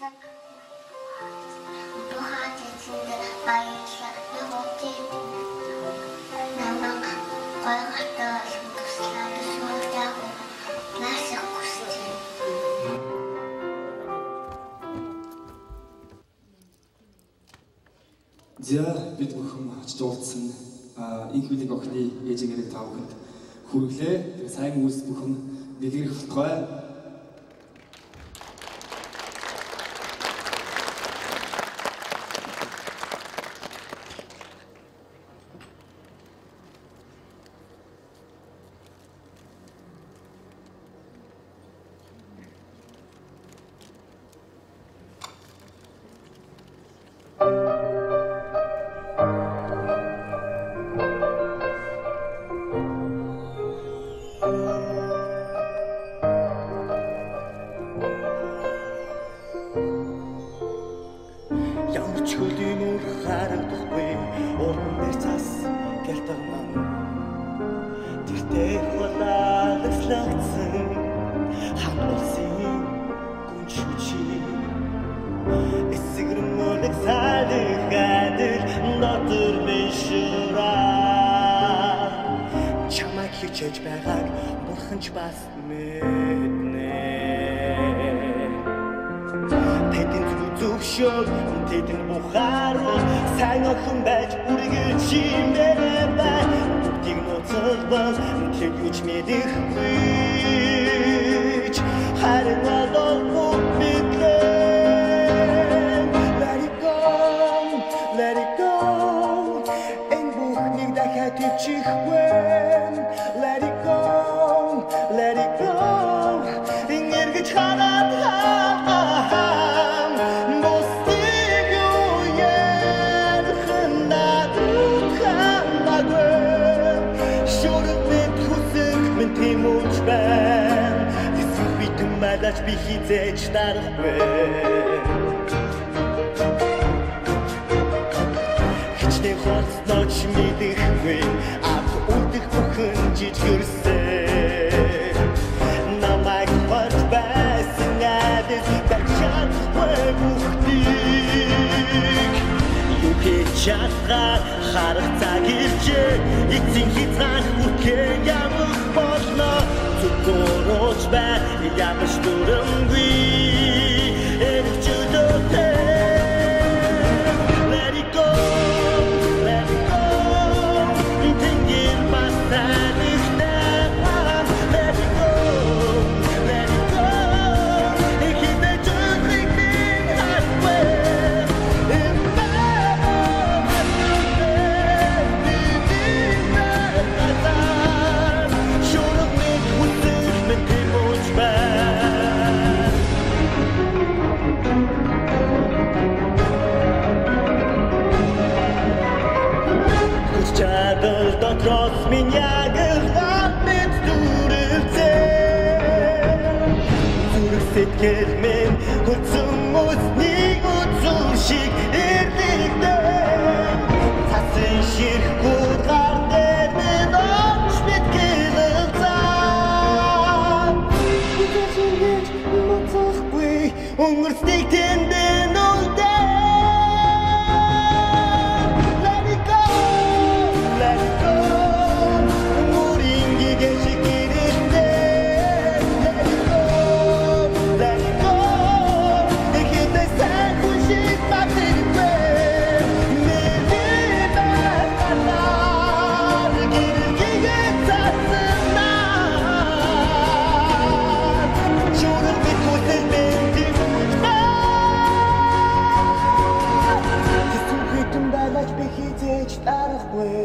За бид бүхэн очиж уулзсан инх билег охины ээжигээр та бүхэнд хүргэлээ. Сайн үйлс бүхэн дэлгэрэх болтугай. Чэж байгааг бурханч бас мэднэ. Тэдэн зүгшөөг тэдэн бухаар сайн охин байж үргэлж чимээрээ бай. Бүгдийг нууцлбал тэр юуч мэдэхгүй. Харин алуу мэдлээ. Let it go, let it go. Энэ бүхнийг дахиад ивчихгүй. Let it go, let it go. Ингэж хараад мостыг юуян ханаггүй. Шорог мэд хүсэх мэн тэмүүлж байна. Тэсвэр битэн малаж би хизээж дарахгүй. Хичнээн хоцнооч мэдэхгүй. Жижигэрсэн намайг хот байсан надад бачаагүй бүхнийг юу хийж чадгаа харах цаг иржээ эцэг хязгаар хүрхээ ямар болно зүгөөрөөж бай ямар ч дүрмгүй эрчүүдтэй. Let it go, let it go. Тэнгэр басаа Дотроос меня гэрхат мэд дүрэлзээ. Зүрх сэтгэл минь хүлцэн мөснийг үзүүр шиг эрдэгдээ. Цасан ширхгүү гар дээр минь оч мэд гэлэлзаа. Хүлцэж ингэж моцохгүй өнгөрснийг тэндэн үлдээ. Хизээж дарахгүй.